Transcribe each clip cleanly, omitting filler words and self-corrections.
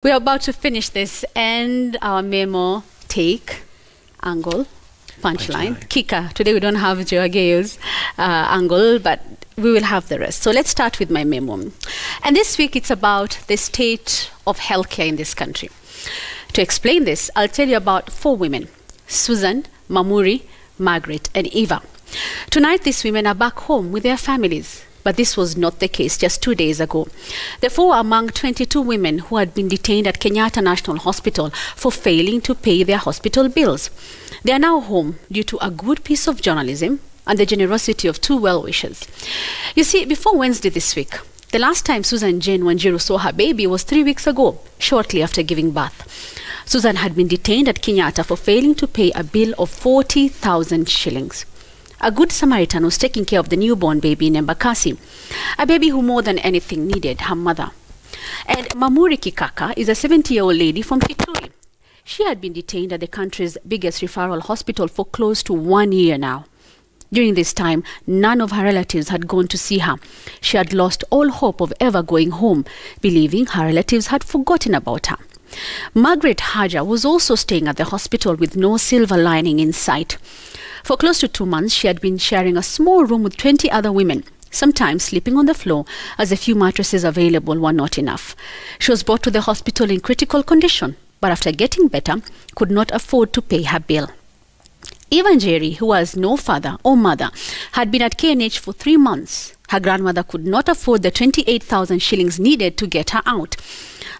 We're about to finish this and our memo take, angle, punchline, kicker. Today we don't have Joageo's angle, but we will have the rest. So let's start with my memo. And this week it's about the state of healthcare in this country. To explain this, I'll tell you about 4 women: Susan, Mamuri, Margaret, and Eva. Tonight these women are back home with their families. But this was not the case just 2 days ago. The 4 were among 22 women who had been detained at Kenyatta National Hospital for failing to pay their hospital bills. They are now home due to a good piece of journalism and the generosity of 2 well-wishers. You see, before Wednesday this week, the last time Susan Jane Wanjiru saw her baby was 3 weeks ago, shortly after giving birth. Susan had been detained at Kenyatta for failing to pay a bill of 40,000 shillings. A good Samaritan was taking care of the newborn baby in Embakasi, a baby who more than anything needed her mother. And Mamuri Kikaka is a 70-year-old lady from Kitui. She had been detained at the country's biggest referral hospital for close to 1 year now. During this time, none of her relatives had gone to see her. She had lost all hope of ever going home, believing her relatives had forgotten about her. Margaret Haja was also staying at the hospital with no silver lining in sight. For close to 2 months, she had been sharing a small room with 20 other women, sometimes sleeping on the floor as the few mattresses available were not enough. She was brought to the hospital in critical condition, but after getting better, could not afford to pay her bill. Eva Njeri, who has no father or mother, had been at KNH for 3 months. Her grandmother could not afford the 28,000 shillings needed to get her out.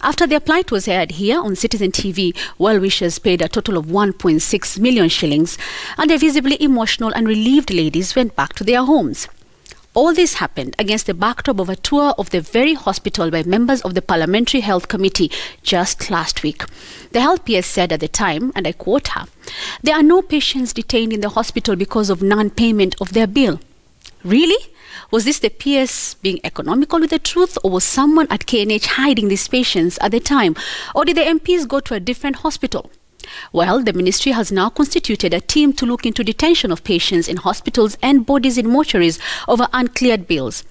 After their plight was aired here on Citizen TV, well-wishers paid a total of 1.6 million shillings, and the visibly emotional and relieved ladies went back to their homes. All this happened against the backdrop of a tour of the very hospital by members of the Parliamentary Health Committee just last week. The health PS said at the time, and I quote her, "There are no patients detained in the hospital because of non-payment of their bill." Really? Was this the PS being economical with the truth, or was someone at KNH hiding these patients at the time? Or did the MPs go to a different hospital? Well, the ministry has now constituted a team to look into detention of patients in hospitals and bodies in mortuaries over uncleared bills.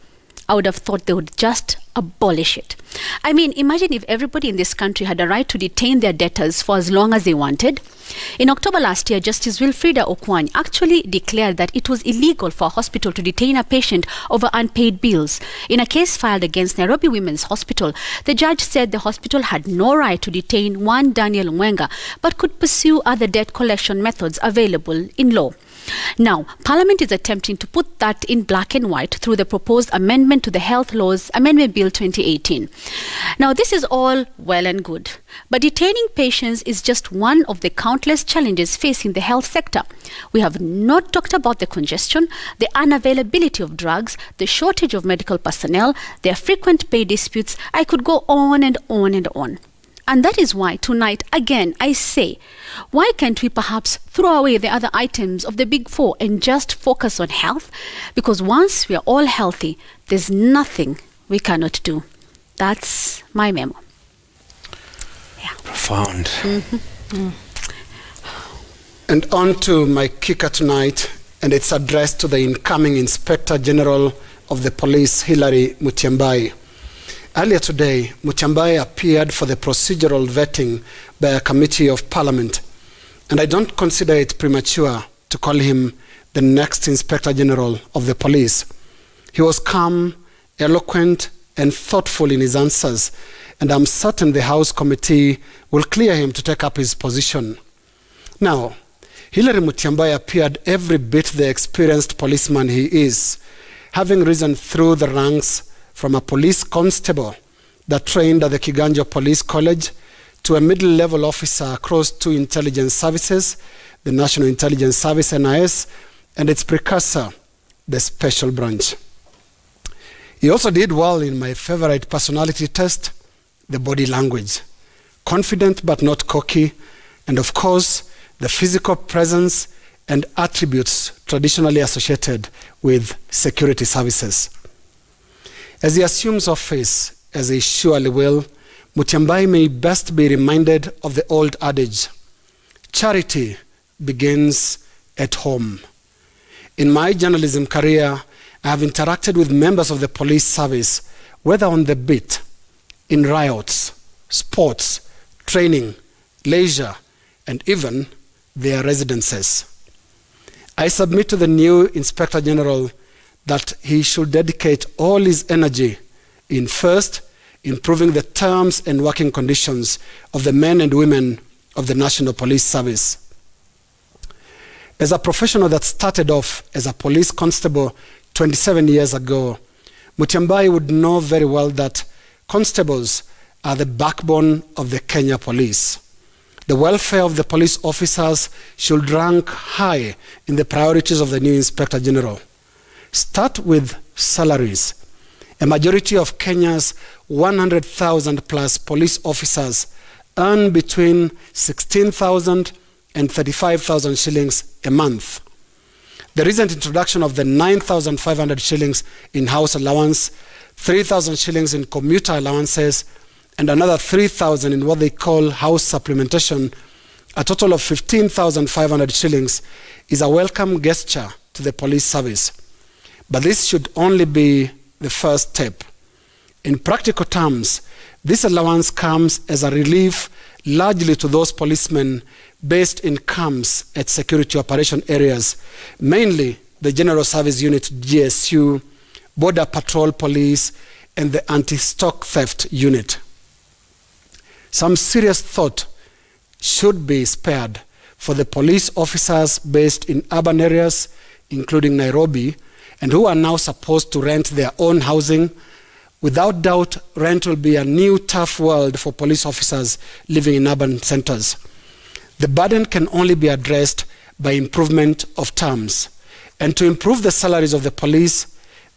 I would have thought they would just abolish it. I mean, imagine if everybody in this country had a right to detain their debtors for as long as they wanted. In October last year, Justice Wilfrida Okwany actually declared that it was illegal for a hospital to detain a patient over unpaid bills. In a case filed against Nairobi Women's Hospital, the judge said the hospital had no right to detain one Daniel Mwenga, but could pursue other debt collection methods available in law. Now, Parliament is attempting to put that in black and white through the proposed amendment to the Health Laws Amendment Bill 2018. Now, this is all well and good, but detaining patients is just one of the countless challenges facing the health sector. We have not talked about the congestion, the unavailability of drugs, the shortage of medical personnel, their frequent pay disputes. I could go on and on and on. And that is why tonight, again, I say, why can't we perhaps throw away the other items of the big 4 and just focus on health? Because once we are all healthy, there's nothing we cannot do. That's my memo. Yeah. Profound. Mm-hmm. And on to my kicker tonight, and it's addressed to the incoming Inspector General of the Police, Hillary Mutyambai. Earlier today, Mutyambai appeared for the procedural vetting by a committee of Parliament, and I don't consider it premature to call him the next Inspector General of the Police. He was calm, eloquent, and thoughtful in his answers, and I'm certain the House Committee will clear him to take up his position. Now, Hillary Mutyambai appeared every bit the experienced policeman he is, having risen through the ranks from a police constable that trained at the Kiganjo Police College to a middle-level officer across 2 intelligence services, the National Intelligence Service, NIS, and its precursor, the Special Branch. He also did well in my favorite personality test, the body language. Confident but not cocky, and of course, the physical presence and attributes traditionally associated with security services. As he assumes office, as he surely will, Mutyambai may best be reminded of the old adage, charity begins at home. In my journalism career, I have interacted with members of the police service, whether on the beat, in riots, sports, training, leisure, and even their residences. I submit to the new Inspector General that he should dedicate all his energy in first, improving the terms and working conditions of the men and women of the National Police Service. As a professional that started off as a police constable 27 years ago, Mutyambai would know very well that constables are the backbone of the Kenya Police. The welfare of the police officers should rank high in the priorities of the new Inspector General. Start with salaries. A majority of Kenya's 100,000 plus police officers earn between 16,000 and 35,000 shillings a month. The recent introduction of the 9,500 shillings in house allowance, 3,000 shillings in commuter allowances, and another 3,000 in what they call house supplementation, a total of 15,500 shillings, is a welcome gesture to the police service. But this should only be the first step. In practical terms, this allowance comes as a relief largely to those policemen based in camps at security operation areas, mainly the General Service Unit GSU, Border Patrol Police, and the Anti-Stock Theft Unit. Some serious thought should be spared for the police officers based in urban areas, including Nairobi, and who are now supposed to rent their own housing. Without doubt, rent will be a new tough world for police officers living in urban centers. The burden can only be addressed by improvement of terms. And to improve the salaries of the police,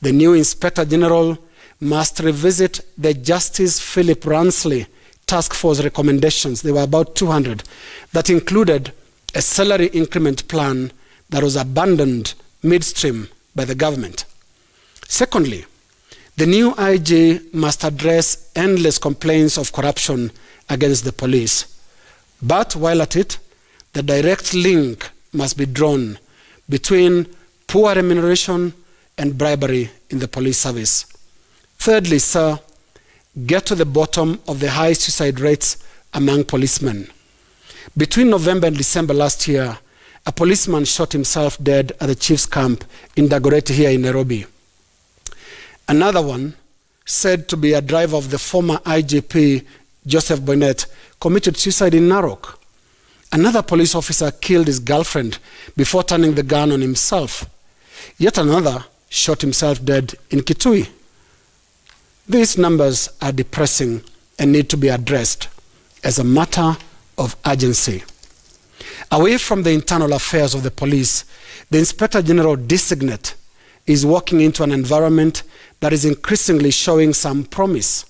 the new Inspector General must revisit the Justice Philip Ransley Task Force recommendations. There were about 200 that included a salary increment plan that was abandoned midstream by the government. Secondly, the new IG must address endless complaints of corruption against the police. But while at it, the direct link must be drawn between poor remuneration and bribery in the police service. Thirdly, sir, get to the bottom of the high suicide rates among policemen. Between November and December last year, a policeman shot himself dead at the chief's camp in Dagoretti here in Nairobi. Another one, said to be a driver of the former IGP, Joseph Boynet, committed suicide in Narok. Another police officer killed his girlfriend before turning the gun on himself. Yet another shot himself dead in Kitui. These numbers are depressing and need to be addressed as a matter of urgency. Away from the internal affairs of the police, the Inspector General designate is walking into an environment that is increasingly showing some promise.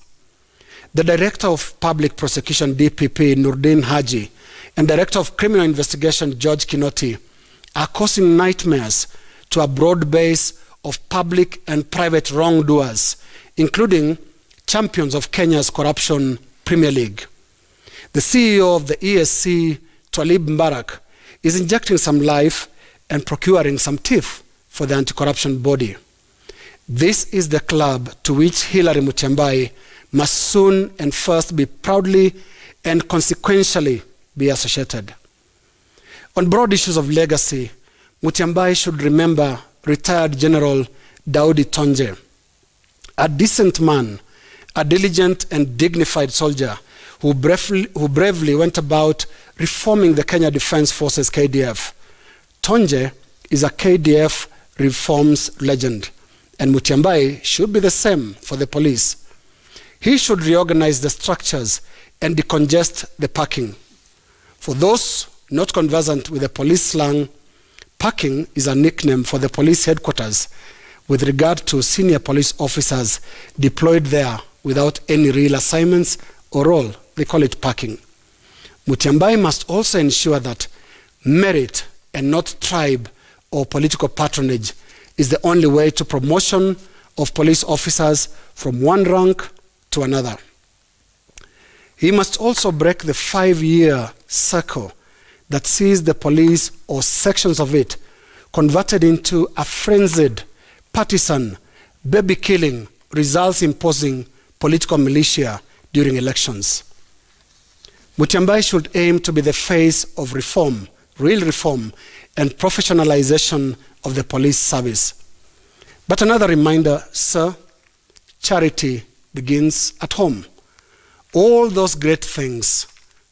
The Director of Public Prosecution, DPP, Nurdin Haji, and Director of Criminal Investigation, George Kinoti, are causing nightmares to a broad base of public and private wrongdoers, including champions of Kenya's corruption Premier League. The CEO of the ESC, Twalib Mbarak, is injecting some life and procuring some teeth for the anti-corruption body. This is the club to which Hillary Mutyambai must soon and first be proudly and consequentially be associated. On broad issues of legacy, Mutyambai should remember retired General Daudi Tonje, a decent man, a diligent and dignified soldier who bravely went about reforming the Kenya Defense Forces, KDF. Tonje is a KDF reforms legend, and Mutyambai should be the same for the police. He should reorganize the structures and decongest the parking. For those not conversant with the police slang, parking is a nickname for the police headquarters with regard to senior police officers deployed there without any real assignments or role. They call it parking. Mutyambai must also ensure that merit and not tribe or political patronage is the only way to promotion of police officers from one rank to another. He must also break the 5-year circle that sees the police or sections of it converted into a frenzied, partisan, baby-killing, results-imposing political militia during elections. Mutyambai should aim to be the face of reform, real reform, and professionalization of the police service. But another reminder, sir, charity begins at home. All those great things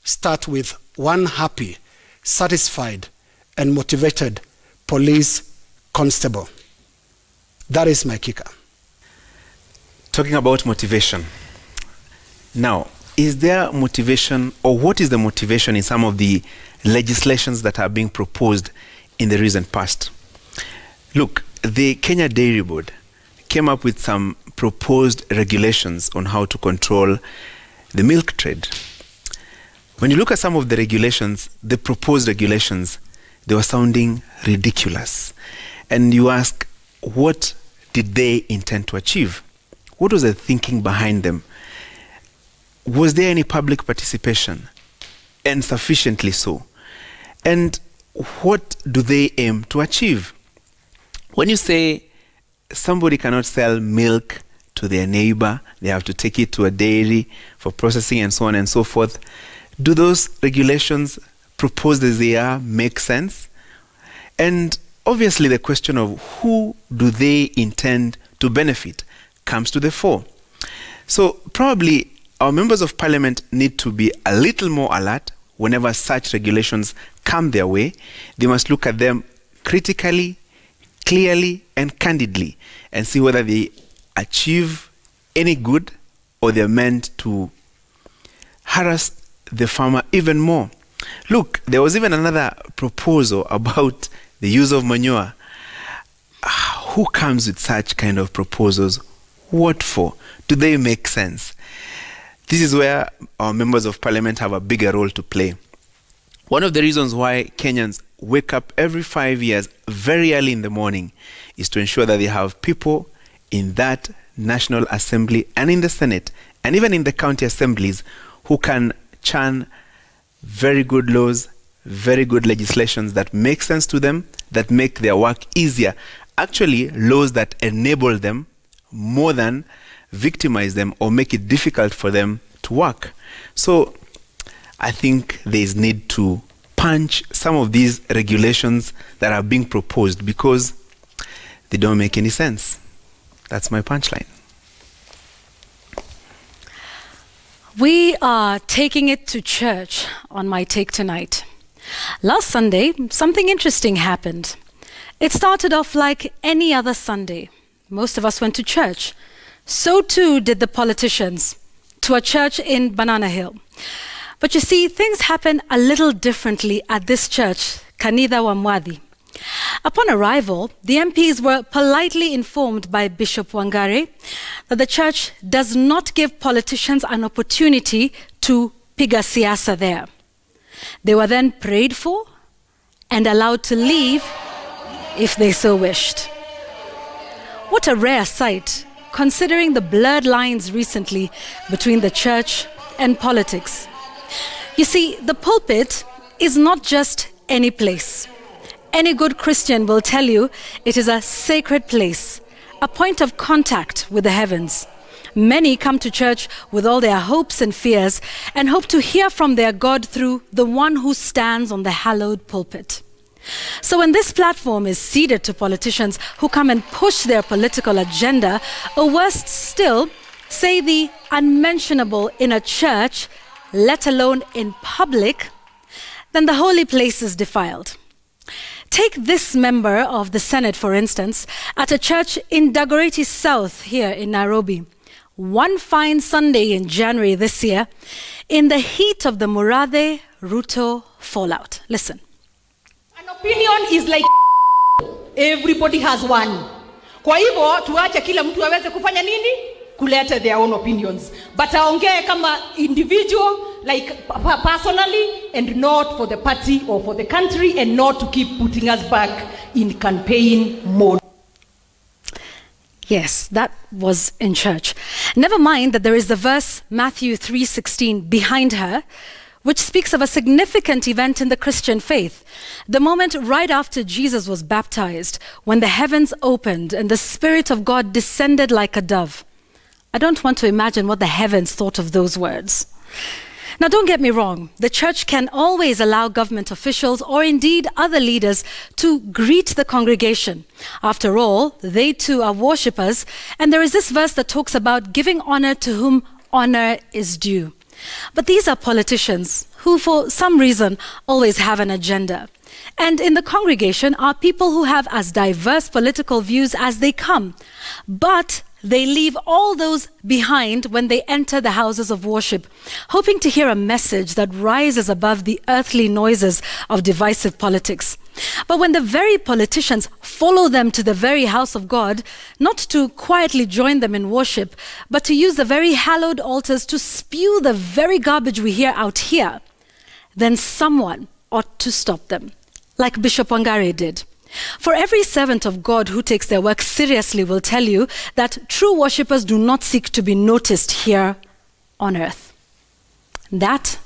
start with one happy, satisfied, and motivated police constable. That is my kicker. Talking about motivation. Now, is there motivation, or what is the motivation in some of the legislations that are being proposed in the recent past? Look, the Kenya Dairy Board came up with some proposed regulations on how to control the milk trade. When you look at some of the regulations, the proposed regulations, they were sounding ridiculous. And you ask, what did they intend to achieve? What was the thinking behind them? Was there any public participation? And sufficiently so? And what do they aim to achieve? When you say somebody cannot sell milk to their neighbor, they have to take it to a dairy for processing and so on and so forth, do those regulations proposed as they are make sense? And obviously the question of who do they intend to benefit comes to the fore. So probably our members of parliament need to be a little more alert whenever such regulations come their way. They must look at them critically, clearly, and candidly, and see whether they achieve any good or they're meant to harass the farmer even more. Look, there was even another proposal about the use of manure. Who comes with such kind of proposals? What for? Do they make sense? This is where our members of parliament have a bigger role to play. One of the reasons why Kenyans wake up every 5 years very early in the morning is to ensure that they have people in that National Assembly and in the Senate and even in the county assemblies who can churn very good laws, very good legislations that make sense to them, that make their work easier. Actually, laws that enable them more than victimize them or make it difficult for them to work. So I think there is need to punch some of these regulations that are being proposed because they don't make any sense. That's my punchline. We are taking it to church on My Take Tonight. Last Sunday, something interesting happened. It started off like any other Sunday. Most of us went to church. So too did the politicians, to a church in Banana Hill. But you see, things happen a little differently at this church, Kanitha wa Mwathi. Upon arrival, the MPs were politely informed by Bishop Wangare that the church does not give politicians an opportunity to piga siasa there. They were then prayed for and allowed to leave if they so wished. What a rare sight, considering the blurred lines recently between the church and politics. You see, the pulpit is not just any place. Any good Christian will tell you it is a sacred place, a point of contact with the heavens. Many come to church with all their hopes and fears and hope to hear from their God through the one who stands on the hallowed pulpit. So when this platform is ceded to politicians who come and push their political agenda, or worse still, say the unmentionable in a church, let alone in public, then the holy place is defiled. Take this member of the Senate, for instance, at a church in Dagoretti South here in Nairobi. One fine Sunday in January this year, in the heat of the Murathe-Ruto fallout. Listen. An opinion is like everybody has one. Kwa hivyo tuache kila mtu aweze kufanya nini? Kuleta their own opinions. But aongee kama individual, like personally, and not for the party or for the country, and not to keep putting us back in campaign mode. Yes, that was in church. Never mind that there is the verse Matthew 3:16 behind her, which speaks of a significant event in the Christian faith. The moment right after Jesus was baptized, when the heavens opened and the Spirit of God descended like a dove. I don't want to imagine what the heavens thought of those words. Now, don't get me wrong. The church can always allow government officials or indeed other leaders to greet the congregation. After all, they too are worshippers. And there is this verse that talks about giving honor to whom honor is due. But these are politicians who, for some reason, always have an agenda. And in the congregation are people who have as diverse political views as they come. But they leave all those behind when they enter the houses of worship, hoping to hear a message that rises above the earthly noises of divisive politics. But when the very politicians follow them to the very house of God, not to quietly join them in worship, but to use the very hallowed altars to spew the very garbage we hear out here, then someone ought to stop them, like Bishop Wangari did. For every servant of God who takes their work seriously will tell you that true worshippers do not seek to be noticed here on earth. That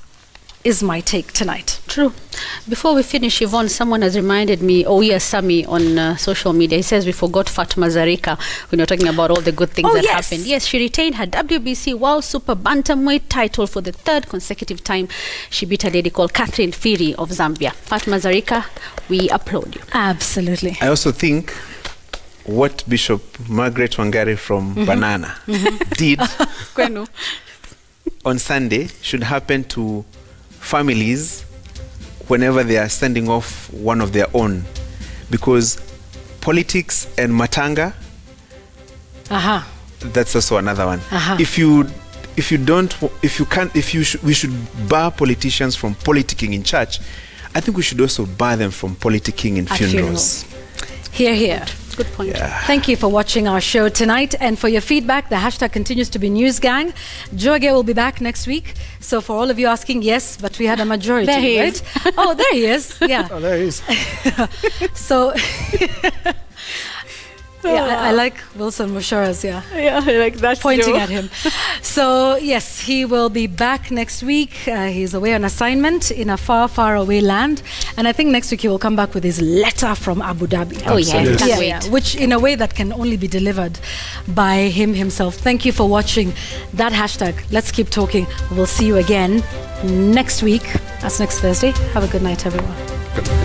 is my take tonight. True. Before we finish, Yvonne, someone has reminded me, Sami on social media. He says we forgot Fatma Zarika when you're talking about all the good things that happened. Yes, she retained her WBC World Super Bantamweight title for the 3rd consecutive time. She beat a lady called Catherine Firi of Zambia. Fatma Zarika, we applaud you. Absolutely. I also think what Bishop Margaret Wangari from Banana did on Sunday should happen to families whenever they are sending off one of their own, because politics and matanga, that's also another one. We should bar politicians from politicking in church. I think we should also bar them from politicking in funerals. Hear, hear. Good point. Yeah. Thank you for watching our show tonight and for your feedback. The hashtag continues to be NewsGang. Joage will be back next week. So for all of you asking, yes, but we had a majority, there he right? is. Oh, there he is. Yeah. Oh, there he is. So yeah, I like Wilson Mushora's, Yeah, I like that. pointing at him. So yes, he will be back next week. He's away on assignment in a far, far away land, and I think next week he will come back with his letter from Abu Dhabi. Oh yeah, Yes. can't wait. Which in a way that can only be delivered by him himself. Thank you for watching that hashtag. Let's keep talking. We'll see you again next week. That's next Thursday. Have a good night, everyone. Good night.